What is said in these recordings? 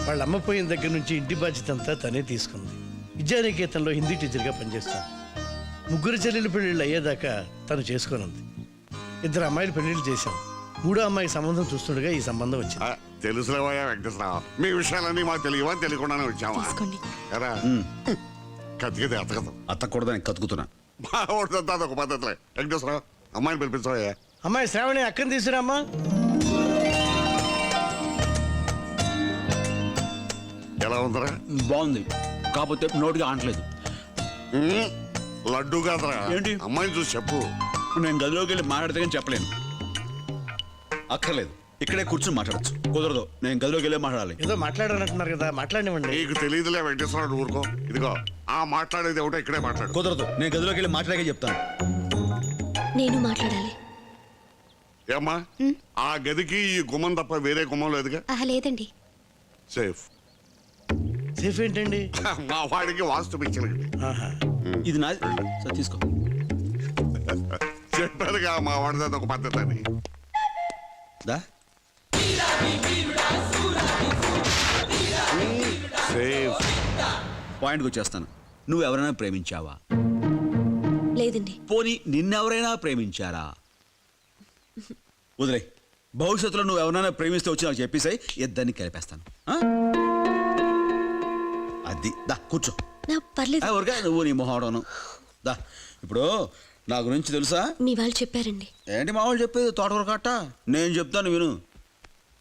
వాళ్ళ అమ్మ పోయిన దగ్గర నుంచి ఇంటి బాధ్యత అంతా తనే తీసుకుంది. విద్యానికేతన్లో హిందీ టీచర్గా పనిచేస్తాను. ముగ్గురు చెల్లెలు పెళ్ళిళ్ళు అయ్యేదాకా తను చేసుకోనుంది. 2 అమ్మాయిలు పెళ్లిళ్ళు చేశాం. 3వ అమ్మాయి సంబంధం చూస్తుండగా ఈ సంబంధం వచ్చింది. తెలుసులేవయ్యా వెంకటేశ్వరరావు, మీ విషయాలన్నీ మాకు తెలియవా తెలియకుండానే వచ్చావా? కతికితే అతకదు. అతకూడదని కతుకుతున్నా. బాగుంటుంది అదొక పద్ధతిలే. వెంకటేశ్వరరావు, అమ్మాయిని పిలిపించవయ్యా. అమ్మాయి శ్రావణి అక్కని తీసుకురామ్మా. ఎలా ఉందరా? బాగుంది, కాకపోతే నోటిగా ఆనట్లేదు. లడ్డు కాదరా. ఏంటి? అమ్మాయిని చూసి చెప్పు. నేను గదిలోకి వెళ్ళి మాట్లాడితే కానీ చెప్పలేను. అక్కర్లేదు, ఇక్కడే కూర్చొని మాట్లాడచ్చు. కుదరదు, నేను గదిలోకి వెళ్ళి మాట్లాడాలి. ఏదో మాట్లాడాలంటున్నారు కదా, మాట్లాడివ్వండి. నీకు తెలియదులే వెంకటేశ్వరరావు, ఊరుకో. ఇదిగో ఆ మాట్లాడేది ఒకటో ఇక్కడే మాట్లాడు. కుదరదు, నేను గదిలోకి వెళ్ళి మాట్లాడే చెప్తాను. నేను మాట్లాడాలి. ఏమ్మా, ఆ గదికి ఈ గుమ్మం తప్ప వేరే గుమ్మం లేదుగా? లేదండి. సేఫ్. సేఫ్ ఏంటండి? మా వాడికి వాస్తు పిచ్చినది. ఇది నాది సార్, తీసుకో. చెప్పారుగా మా వాడిది ఒక పద్ధతి అని. సేఫ్. పాయింట్కి వచ్చేస్తాను. నువ్వు ఎవరైనా ప్రేమించావా? లేదండి. పోనీ నిన్నెవరైనా ప్రేమించారా? వదిలే, భవిష్యత్తులో నువ్వు ఎవరైనా ప్రేమిస్తే వచ్చి నాకు చెప్పేసాయి, ఇద్దరిని కలిపేస్తాను. అది దా కూర్చో. పర్లేదు. ఊరికే నువ్వు నీ మొహాడను. దా, ఇప్పుడు నా గురించి తెలుసా? మీ వాళ్ళు చెప్పారండి. ఏంటి మా వాళ్ళు చెప్పేది? తోటకూర కట్ట. నేను చెప్తాను విను.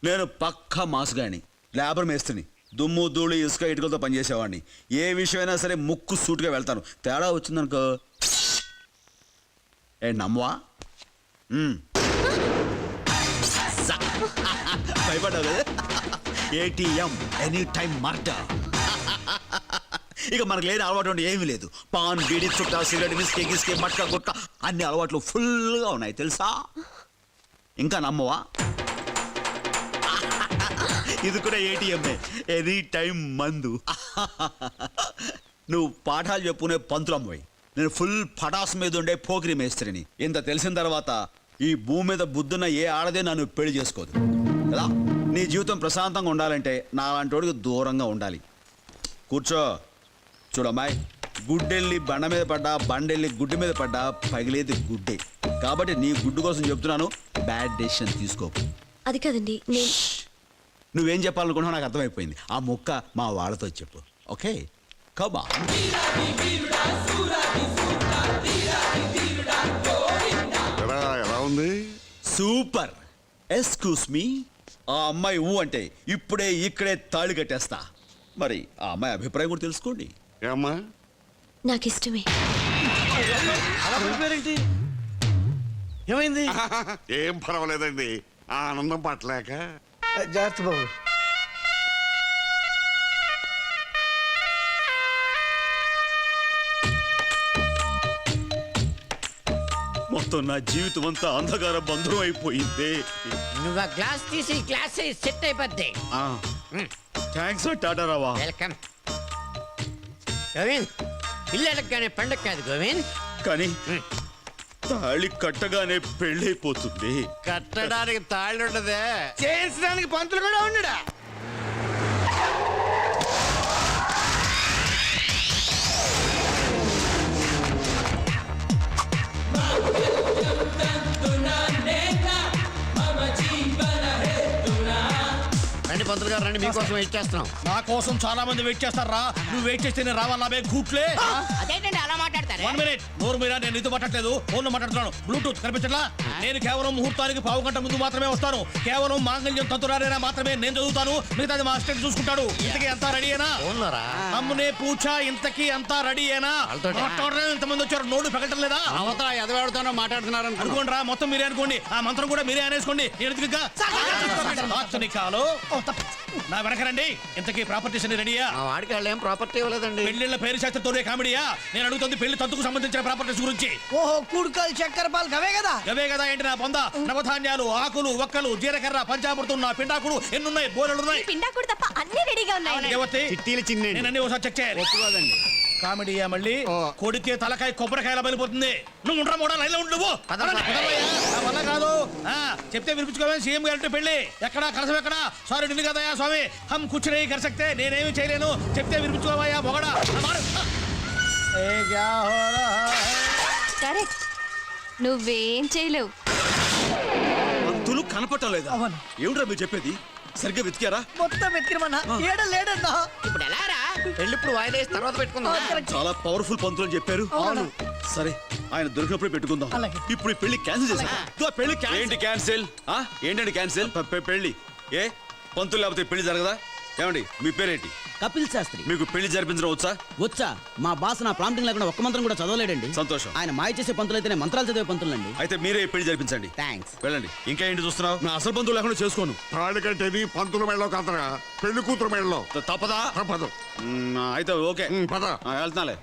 నేను పక్కా మాసుగాని, లేబర్ మేస్త్రిని. దుమ్ము ధూళి ఇసుక ఇటుకలతో పనిచేసేవాడిని. ఏ విషయమైనా సరే ముక్కు సూటుగా వెళ్తాను. తేడా వచ్చిందనుకో నమ్మవా? భయపడ్డావు కదా? ATM any time murder. ఇక మనకు లేని అలవాటు ఏమీ లేదు. పాన్, బీడి, చుట్టా, సిగరెట్, విస్కీ, గిస్కీ, మట్కా, గుట్కా అన్ని అలవాట్లు ఫుల్గా ఉన్నాయి తెలుసా? ఇంకా నమ్మవా? ఇది కూడా ఏటీఎంఏ, ఎనీ టైం మందు. నువ్వు పాఠాలు చెప్పుకునే పంతులమ్మవి, నేను ఫుల్ పటాస్ మీద ఉండే పోకిరి మేస్త్రిని. ఇంత తెలిసిన తర్వాత ఈ భూమి మీద బుద్ధున్న ఏ ఆడదే నన్ను పెళ్లి చేసుకోదు కదా. నీ జీవితం ప్రశాంతంగా ఉండాలంటే నా లాంటి దూరంగా ఉండాలి. కూర్చో. చూడమ్మాయి, గుడ్డెళ్ళి బండ మీద పడ్డా, బండెళ్ళి గుడ్డు మీద పడ్డా పగిలేది గుడ్డే. కాబట్టి నీ గుడ్డు కోసం చెప్తున్నాను, బ్యాడ్ డెసిషన్ తీసుకోకు. అది కదండి. నువ్వేం చెప్పాలనుకుంటున్నావు నాకు అర్థమైపోయింది. ఆ ముక్క మా వాళ్ళతో చెప్పు. ఓకే, కమా. ఎలా ఉంది? సూపర్. ఎక్స్క్యూస్ మీ, ఆ అమ్మాయి ఊ అంటే ఇప్పుడే ఇక్కడే తాళి కట్టేస్తా. మరి ఆ అమ్మాయి అభిప్రాయం కూడా తెలుసుకోండి. ఏమ్మా? నాకు ఇష్టమే. ఏమైంది? ఏం పర్వాలేదండి, ఆ ఆనందం పట్టలేక. జాగ్రత్త బాబు. మొత్తం నా జీవితం అంతా అంధకార బంధం అయిపోయింది. నువ్వు ఆ గ్లాస్ తీసి గ్లాస్ సెట్ అయిపోద్ది. థ్యాంక్స్ టాటా రావా. వెల్కమ్. గోవింద్, పిల్లలకి పండుగ కాదు గోవింద్. కానీ తాళి కట్టగానే పెళ్ళైపోతుంది. కట్టడానికి తాళ్ళు ఉండదే, చేయించడానికి పంతులు కూడా ఉండడా? రండి పంతులు గారు రండి, మీకోసం వెయిట్ చేస్తున్నాం. నా కోసం చాలా మంది వెయిట్ చేస్తారా? నువ్వు వెయిట్ చేస్తేనే రావాలా? కూట్లే. అదేంటండి అలా మాట్లాడతారు? 1 మినిట్. నోరు మీరా, నేను నీతో మాట్లాడలేదు, ఫోన్ లో మాట్లాడుతున్నాను. బ్లూటూత్ కనిపించట్లా? నేను కేవలం ముహూర్తానికి 1/2 గంట ముందు మాత్రమే వస్తాను. కేవలం మాంగళ్యం తంతురారేనా మాత్రమే నేను చదువుతాను, మిగతాది మా అసిస్టెంట్ చూసుకుంటాడు. ఇంతకీ అంతా రెడీయేనా? అమ్మునే పూచా, ఇంతకీ అంతా రెడీయేనా? మాట్లాడలేదు, ఇంతమంది వచ్చారు, నోడు పగలటం లేదా? అవతల ఎదవాడుతానో మాట్లాడుతున్నారు అనుకోండి రా, మొత్తం మీరే అనుకోండి. ఆ మంత్రం కూడా మీరే అనేసుకోండి. నా వెనకరండి. ఇంతకీ ప్రాపర్టీస్ అన్ని రెడీయా? మా వాడికి వాళ్ళు ఏం ప్రాపర్టీ ఇవ్వలేదండి. పెళ్లిళ్ళ పేరు శాస్త్రంతోనే కామెడీయా? నేను అడుగుతుంది పెళ్లి తంతుకు సంబంధించిన ప్రాపర్టీస్ గురించి. ఓహో, కూడుకలు, చక్కెర పాలు గవే కదా? గవే కదా ఏంటి నా పొంద? నవధాన్యాలు, ఆకులు, ఒక్కలు, జీలకర్ర, పంచామృతం, నా పిండాకుడు ఎన్నున్నాయి? బోలెడున్నాయి. పిండాకుడు తప్ప అన్ని రెడీగా ఉన్నాయి. చిట్టీలు చిన్న నేను అన్ని ఒకసారి చెక్ చేయాలి. ఒప్పుకోదండి. కామెడీయా మళ్ళీ? కొడితే తలకాయ కొబ్బరికాయలా బలిపోతుంది. నువ్వు ఉండరా మోడా, లైన్లో ఉండు. వల్ల కాదు చెప్తే వినిపించుకోవాలి. సీఎం గారి పెళ్లి ఎక్కడ కలసం ఎక్కడ? సారీ నిన్ను కదయా స్వామి, హమ్ కుచ్ నహీ కర్ సక్తే, నేనేమి చేయలేను. చెప్తే వినిపించుకోవయ్యా మొగడా. కరెక్ట్, నువ్వేం చేయలేవు. పంతులు కనపడటం లేదా? అవును. ఏమిట్రా మీరు చెప్పేది? సరిగ్గా వెతికారా? మొత్తం వెతికిరమన్నా ఏడ లేడన్నా. ఇప్పుడు ఎలా రా? పెళ్లి ఇప్పుడు వాయిదా వేసి తర్వాత పెట్టుకుందాం. చాలా పవర్ఫుల్ పంతులు అని చెప్పారు. అవును. సరే, ఆయన దొరికినప్పుడు పెట్టుకుందాం. అలాగే. ఇప్పుడు ఈ పెళ్లి క్యాన్సిల్ చేసా. పెళ్లి ఏంటి క్యాన్సిల్? ఏంటండి క్యాన్సిల్? పెళ్లి ఏ పంతులు లేకపోతే పెళ్లి జరగదా? ఏమండి మీ పేరేంటి? కపిల్ శాస్త్రి. మీకు పెళ్లి జరిపించడం వచ్చా? వచ్చా? మా బాస్ నా ప్రాంప్టింగ్ లేకుండా ఒక్క మంత్రం కూడా చదవలేడండి. సంతోషం. ఆయన మాయ చేసే పంతులు అయితేనే మంత్రాలు చదివే పంతులండి. అయితే మీరే ఈ పెళ్లి జరిపించండి. థ్యాంక్స్. వెళ్ళండి. ఇంకా ఏంటి చూస్తున్నావు? నా అసలు పంతులు లేకుండా చేసుకోను. తాళి కట్టేది పంతుల మెళ్ళలో కాదరా, పెళ్లి కూతురు మెళ్ళలో. తప్పదా? తప్పదు. అయితే ఓకే. పద. వెళ్తున్నాలే.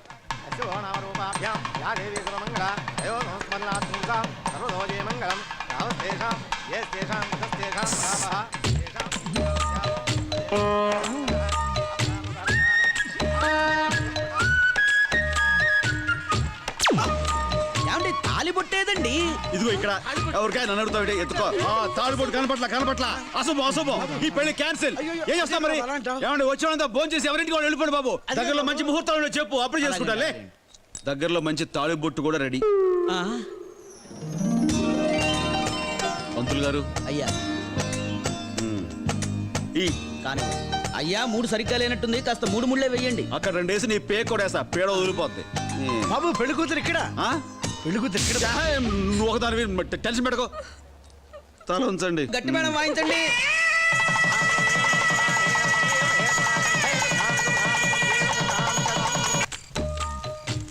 ఏమండి తాలి పుట్టేదండి? ఇదిగో ఇక్కడ. ఎవరికైనా నన్ను అడుగుతావు ఎత్తుకో. తాడుబోటు కనపట్ల అశుభం అశుభం. ఈ పెళ్లి క్యాన్సిల్. ఏం చేస్తాం మరి? ఏమండి వచ్చినంత భోజనం చేసి ఎవరింటికి వాళ్ళు వెళ్ళిపోండి బాబు. దగ్గరలో మంచి ముహూర్తాలు చెప్పు, అప్పుడు చేసుకుంటాలే. దగ్గరలో మంచి తాళిబొట్టు కూడా రెడీ. పంతులు గారు అయ్యా ఈ కానీ అయ్యా 3 సరిగ్గా లేనట్టుంది, కాస్త 3 ముళ్ళే వెయ్యండి. అక్కడ 2 వేసి నీ పేక కొడేస్తా, పేడ వదిలిపోద్ది. బాబు పెళ్లి కూతురు ఇక్కడ. ఆ? పెళ్లి కూతురు ఇక్కడ. నువ్వు ఒకదాని టెన్షన్ పెట్టుకో. తల ఉంచండి. గట్టి మేడం వాయించండి.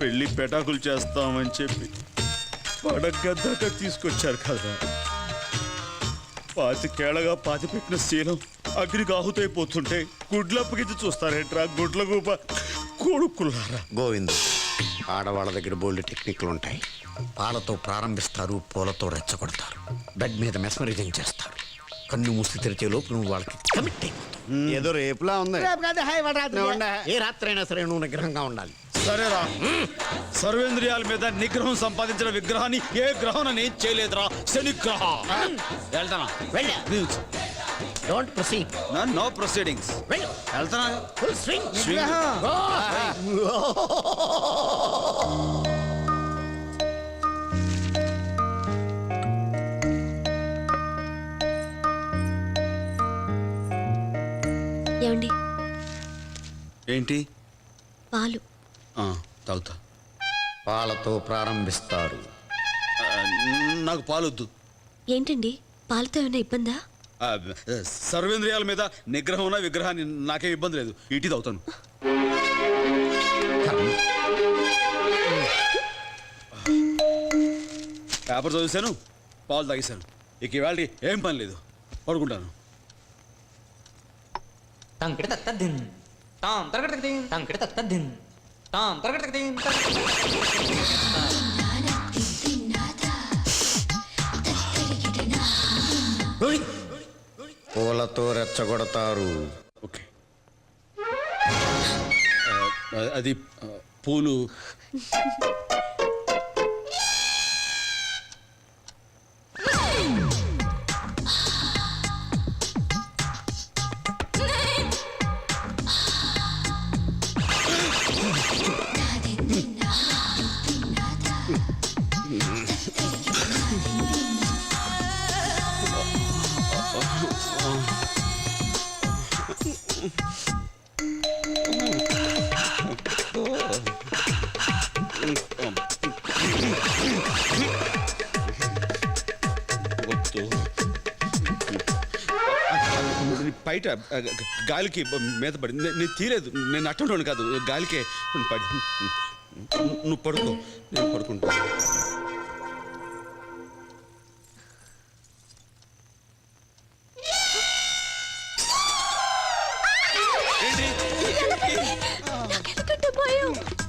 పెళ్లి పెటాకులు చేస్తామని చెప్పి పడగద్దాక తీసుకొచ్చారు కదా. 25 ఏళ్లగా పాతిపెట్టిన శీలం అగ్నికి ఆహుతైపోతుంటే గుడ్లప్పగిచ్చి చూస్తారేంట్రా గుడ్ల గూప కొడుకులారా. గోవింద్, ఆడవాళ్ళ దగ్గర బోల్డ్ టెక్నిక్లు ఉంటాయి. పాలతో ప్రారంభిస్తారు, పూలతో రెచ్చగొడతారు, బెడ్ మీద మెస్మరైజింగ్ చేస్తారు. కన్ను మూసి తెరిచే లోపు నువ్వు వాళ్ళకి కమిట్ అయిపోతావు. ఏదో రేపులా ఉంది. ఏ రాత్రి అయినా సరే నువ్వు నిగ్రహంగా ఉండాలి. సరేరా, సర్వేంద్రియాల మీద నిగ్రహం సంపాదించిన విగ్రహాన్ని ఏ గ్రహం నేను చేయలేదురా. శనిగ్రహ. వెళ్తానా? Don't proceed. No proceedings. వెళ్తానా? Full swing. ఏమండి? ఏంటి? పాలు. తాగుతా. పాలతో ప్రారంభిస్తారు. నాకు పాలొద్దు. ఏంటండి, పాలతో ఏమైనా ఇబ్బందా? సర్వేంద్రియాల మీద నిగ్రహం ఉన్న విగ్రహాన్ని నాకేం ఇబ్బంది లేదు. ఇటీ తాగుతాను. పేపర్ చదివేశాను, పాలు తాగేశాను. ఇక ఇవాళ ఏం పని లేదు, పడుకుంటాను. తంకిట తత్తదిన్ తాం తరగటదిన్ తంకిట తత్తదిన్ తాం తరగటదిన్. పూలతో రెచ్చగొడతారు. ఓకే. అది పూలు. బయట గాలికి మీద పడి నేను తీలేదు. నేను అట్టంలోను కాదు, గాలికే పడి. నువ్వు పడుకో, నేను పడుకుంటా.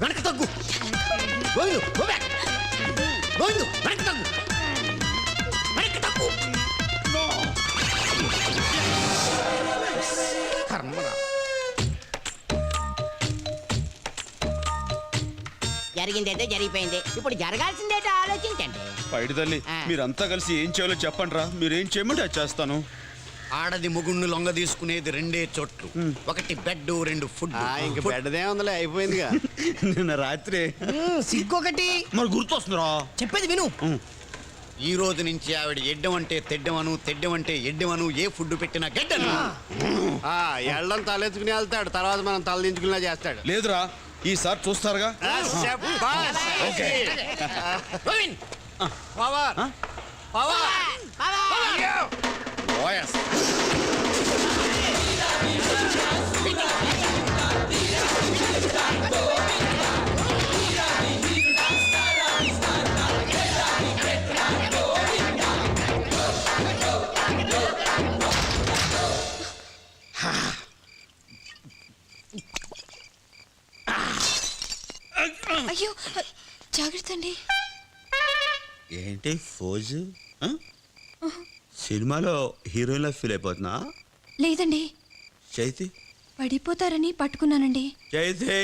వెనక తగ్గు. Govindu, go back. గోవిందు, వెనక తగ్గు. వెనక తగ్గు. కర్మరా. జరిగిందైతే జరిగిపోయింది. ఇప్పుడు జరగాల్సిందేట ఆలోచించు. ఆలోచించండి. పైడి తల్లి మీరంతా కలిసి ఏం చేయాలో చెప్పండి రా. మీరేం చేయమంటే అది చేస్తాను. ఆడది ముగుణ్ణి లొంగ తీసుకునేది రెండే చోట్లు, ఒకటి బెడ్, రెండు ఫుడ్. ఇంక బెడ్దే ఉందిలే, అయిపోయిందిగా. నిన్న రాత్రి సిగ్గొకటి మరి గుర్తొస్తుందిరా. చెప్పేది విను. ఈ రోజు నుంచి ఆవిడ ఎడ్డం అంటే తెడ్డమను, తెడ్డం అంటే ఎడ్డమను, ఏ ఫుడ్ పెట్టినా గడ్డను. ఎళ్ళం తలెత్తుకుని వెళ్తాడు, తర్వాత మనం తల దించుకునేలా చేస్తాడు. లేదురా, ఈసారి చూస్తారుగా. ఓకే. గోవింద్, పవర్ పవర్ ఓయస్. అయ్యో జాగ్రత్త అండి. ఏంటి ఫోజు? సినిమాలో హీరోయిన్లా ఫీల్ అయిపోతున్నా? లేదండి, చైతి పడిపోతారని పట్టుకున్నానండి. చైతి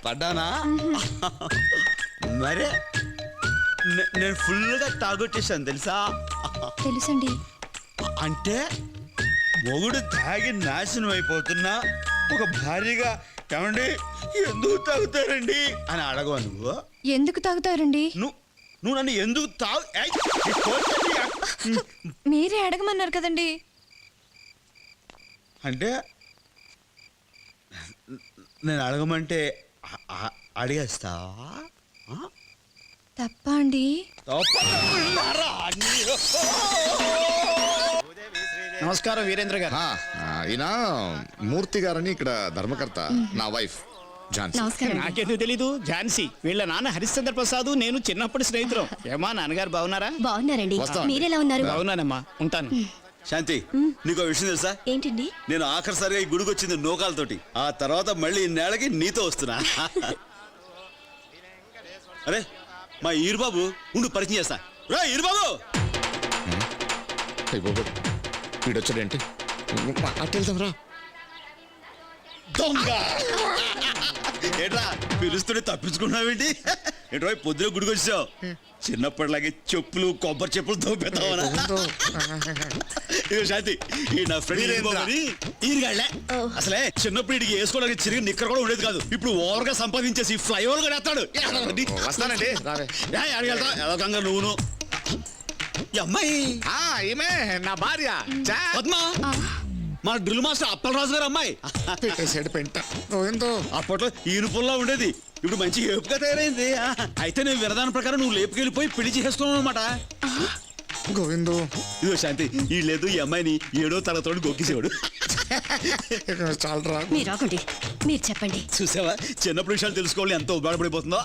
పడ్డానా? మరే నేను ఫుల్గా తాగొట్టేశాను తెలుసా? తెలుసండి. అంటే మొగుడు తాగి నాశనం అయిపోతున్నా ఒక భార్యగా ఏమండి ఎందుకు తాగుతారండి అని అడగవా నువ్వు? ఎందుకు తాగుతారండి? నువ్వు నన్ను ఎందుకు మీరే అడగమన్నారు కదండి. అంటే నేను అడగమంటే అడిగేస్తావా? తప్ప అండి? నమస్కారం వీరేంద్ర గారు. ఈయన మూర్తి గారని ఇక్కడ ధర్మకర్త, నా వైఫ్ ఝాన్సీ. నమస్కారం. నాకేందుకు తెలీదు, ఝాన్సీ. వీళ్ళ నాన్న హరిశ్చంద్ర ప్రసాద్, నేను చిన్నప్పటి స్నేహితులం. ఏమా నాన్నగారు బాగున్నారా? బాగున్నారండి. వస్తాం. మీరెలా ఉన్నారు? బాగున్నానమ్మా, ఉంటాను. శాంతి, నీకు విషయం తెలుసా? ఏంటండి? నేను ఆఖరిసారిగా ఈ గుడికి వచ్చింది నూకాలతోటి. ఆ తర్వాత మళ్ళీ ఇన్నేళ్ళకి నీతో వస్తున్నా. అరే మా ఈరుబాబు ఉండు, పరిచయం చేస్తా. రా ఈరుబాబు. వీడొచ్చాడేంటి? అటు వెళ్దాం రా. దొంగ ఏట్రా పిలుస్తుంటే తప్పించుకున్నావేంటి? ఏంటో పొద్దున గుడికి వచ్చావు. చిన్నప్పటిలాగే చెప్పులు, కొబ్బరి చెప్పులు తోపేద్దామనా? శాంతి, ఈ నా ఫ్రెండ్ ఈరుగాళ్లే. అసలే చిన్నప్పుడు ఇడికి వేసుకోవడానికి చిరిగి నిక్కర కూడా ఉండేది కాదు. ఇప్పుడు ఓవర్ గా సంపాదించేసి ఫ్లైఓవర్ కూడా వేస్తాడు. వస్తానండి. అడిగెళ్తా ఎలా కంగా నువ్వును. ఈ అమ్మాయి ఈమె నా భార్య. పద్మ, మన డ్రిల్ మాస్టర్ అప్పలరాజు గారు అమ్మాయి. పెట్టేసాడు పెంట. ఏందో అప్పట్లో ఈనుపుల్లా ఉండేది, ఇప్పుడు మంచి ఏపుగా తయారైంది. అయితే నేను వినదాని ప్రకారం నువ్వు లేపుకెళ్ళిపోయి పెళ్లి చేసుకున్నావు అనమాట. గోవిందు. ఇదో శాంతి, ఈ లేదు ఈ అమ్మాయిని 7వ తరగతిలో గొక్కిసేవాడు. చాలరా. మీరు ఆగండి, మీరు చెప్పండి. చూసావా చిన్నప్పుడు విషయాలు తెలుసుకోవాలి ఎంత ఉపయోగపడిపోతుందో.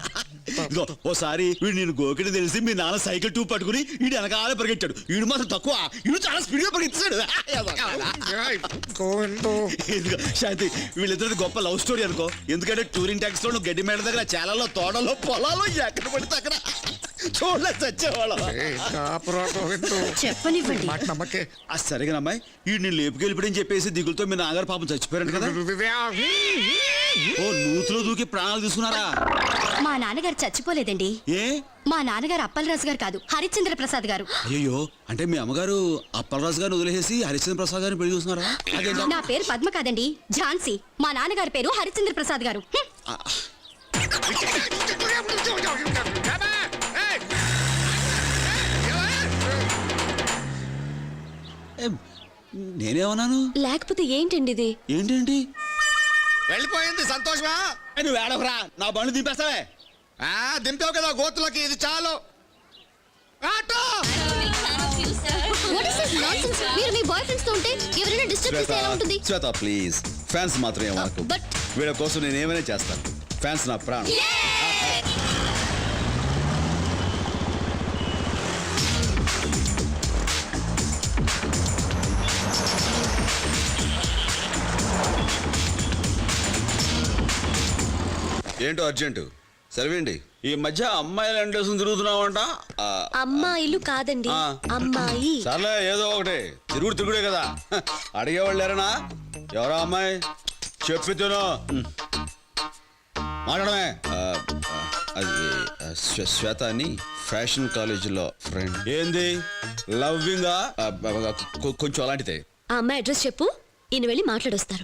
ఇదిగో ఓసారి వీడు నేను గోకిని తెలిసి మీ నాన్న సైకిల్ టూ పట్టుకుని వీడు వెనకాల పరిగెట్టాడు. వీడు మాత్రం తక్కువ, వీడు చాలా స్పీడ్ గా పరిగెత్తాడు. గోవిందు. ఇదిగో శాంతి, వీళ్ళిద్దరిది గొప్ప లవ్ స్టోరీ అనుకో. ఎందుకంటే టూరింగ్ ట్యాక్స్ లో గడ్డి మేడ దగ్గర, చాలలో, తోటలో, పొలాలో ఎక్కడ పడితే అక్కడ చూడలేదు చచ్చేవాళ్ళం. చెప్పనివ్వండి. మాట నమ్మకే. సరేగా అమ్మాయి, వీడు నేను లేపుకెళ్ళిపోయని చెప్పేసి దిగులతో మీ నాన్నగారు పాపం చచ్చిపోయారంట కదా? ఓ నూతులో దూకి ప్రాణాలు తీసుకున్నారా? మా నాన్నగారు చచ్చిపోలేదండి. ఏ? మా నాన్నగారు అప్పలరాజు గారు కాదు, హరిశ్చంద్ర ప్రసాద్ గారు. అయ్యో, అంటే మీ అమ్మగారు అప్పలరాజు గారిని వదిలేసి హరిశ్చంద్ర ప్రసాద్ గారిని పెళ్లి చూస్తున్నారా? నా పేరు పద్మ కాదండి, ఝాన్సీ. మా నాన్నగారి పేరు హరిశ్చంద్ర ప్రసాద్ గారు. నేనేమన్నాను? లేకపోతే ఏంటండి ఇది? ఏంటండి? వెళ్ళిపోయింది సంతోషమా? నువ్వు ఏడవరా, నా బండి దింపేస్తావే. దింపావు కదా గోతులకి, ఇది చాలు. Auto. What is this nonsense? మీరు మీ బాయ్ ఫ్రెండ్స్ తో ఉంటే ఎవరైనా డిస్టర్బ్ చేస్తే ఎలా ఉంటుంది? శ్వేత ప్లీజ్, ఫ్యాన్స్ మాత్రమే మాకు. But వీళ్ళ కోసం నేను ఏమైనా చేస్తాను. ఫ్యాన్స్ నా ప్రాణం. ఏంటో అర్జెంటు సెలవేండి. ఈ మధ్య అమ్మాయిలు ఎండేసుకుని తిరుగుతున్నావంట. అమ్మాయిలు కాదండి, అమ్మాయి. సర్లే ఏదో ఒకటి, తిరుగుడే కదా. అడిగేవాళ్ళు లేరనా? ఎవరా అమ్మాయి చెప్పి తిను. మాట్లాడమే. అది శ్వేత అని ఫ్యాషన్ కాలేజీలో ఫ్రెండ్. ఏంది లవ్వింగా? కొంచెం అలాంటిదే. ఆ అమ్మాయి అడ్రస్ చెప్పు, ఈయన వెళ్ళి మాట్లాడొస్తారు.